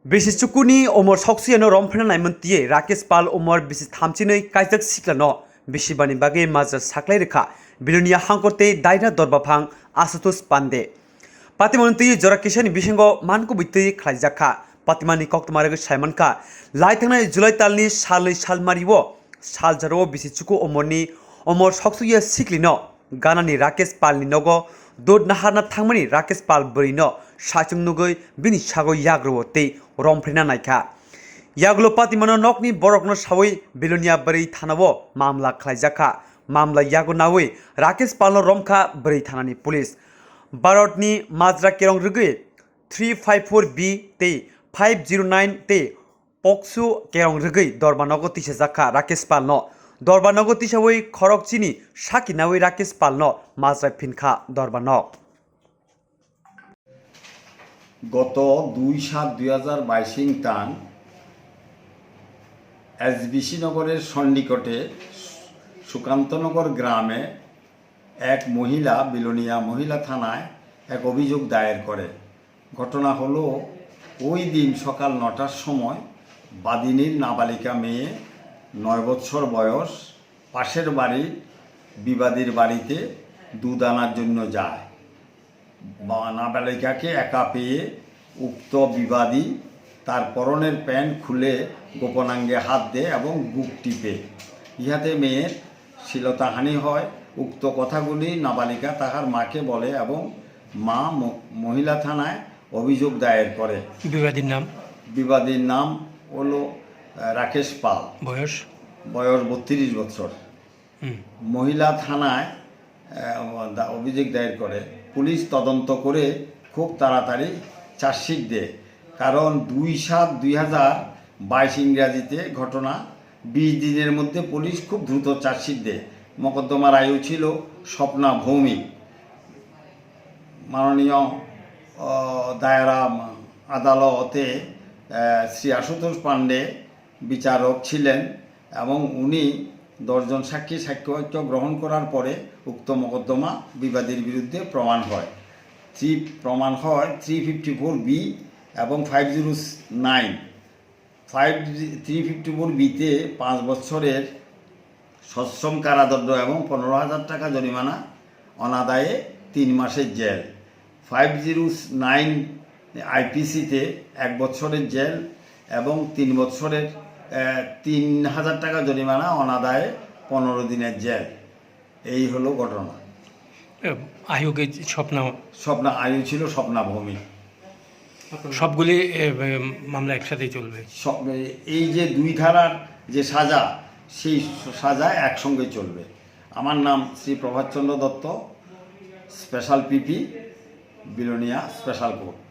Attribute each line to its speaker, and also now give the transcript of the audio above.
Speaker 1: Bisi Chukuni Omor Soxiano Rompherenai Montie Rakesh Pal Omor Bisi Thamchini Kaizak Siklano Bisi Bani Bagwi Mazar Sakhwlaikha Bilunia Hangkorte Daira Dorbar Asutus Pande Patimonti Jorakishani Bishingo Manku Biti Klaizaka Patimani Koktomarag Shaimanka Laitana Julai Talni Shali Shalmariwo Shaljaro Bisi Chuku Omorni Omor Soxuya Siklino Ganani Rakesh Pal Ninogo Dod Nahana Thangmani Rakesh Pal Bwrwi Sachung Nugoi Bini Sago Yagrote Rompherenai Yaglo Patimano Nokni Borokno Sawi Bilunia Bwrwi Thanao Mamla Khlaijaka Mamla Yago Nawi Rakesh Palno Romkha Bwrwi Thanani Police Barotni Mazra Kerong Rugui 354B te 509 te Poksu Kerong Rugui Dorbar Nogo Tisazaka Rakesh Palno Dorbar Nogo Tisawai Khorokchini Shaki Nawi Rakesh Palno Mazra Phinkha Dorbar Nog
Speaker 2: গত 2/7/2022 তান SBC নগরের সন্নিকটে সুকান্তনগর গ্রামে এক মহিলা বিলোনিয়া মহিলা থানায় এক অভিযোগ দায়ের করে। ঘটনা হলো ওই দিন সকাল 9টার সময় বাদিনীর নাবালিকা মেয়ে 9 বছর বয়স পাশের বাড়ির বিবাদীর বাড়িতে দুধ আনার জন্য যায়। নাবালিকাকে একা পেয়ে উক্ত বিবাদী তার পরনের প্যান্ট খুলে গোপনাঙ্গে হাত দেয় এবং বুক টিপে। ইহাতে মেয়ের শ্লীলতাহানি হয়। উক্ত কথাগুলি নাবালিকা তাহার মাকে বলে এবং মা মহিলা থানায় অভিযোগ দায়ের করে। বিবাদীর নাম হলো রাকেশ পাল, বয়স 32 বছর। মহিলা থানায় অভিযোগ দায়ের করে। পুলিশ তদন্ত করে খুব তাড়াতাড়ি চার্জশিট দেয়, কারণ 2/7/2022 ইংরাজিতে ঘটনা 20 দিনের মধ্যে পুলিশ খুব দ্রুত চার্জশিট দেয়। মোকদ্দমার আয়ু ছিল স্বপ্না ভৌমিক। মাননীয় দায়রা আদালতে শ্রী আশুতোষ পাণ্ডে বিচারক ছিলেন এবং উনি 10 জন সাক্ষ্য গ্রহণ করার পরে উক্ত মোকদ্দমা বিবাদীর বিরুদ্ধে প্রমাণ হয়। 354B এবং 509 354Bতে 5 বছরের সশ্রম কারাদণ্ড এবং 15,000 টাকা জরিমানা, অনাদায়ে 3 মাসের জেল। 509 IPCতে 1 বছরের জেল এবং 3 বছরের 3,000 টাকা জরিমানা, অনাদায়ে 15 দিনের জেল। এই হলো ঘটনা।
Speaker 3: আয়ুকে স্বপ্না
Speaker 2: আয়ু ছিল স্বপ্না ভূমি।
Speaker 3: সবগুলি মামলা একসাথেই চলবে।
Speaker 2: এই যে 2 ধারার যে সাজা, সেই সাজা একসঙ্গে চলবে। আমার নাম Shri Prabhatchandra Dutta, special PP, Belonia special court.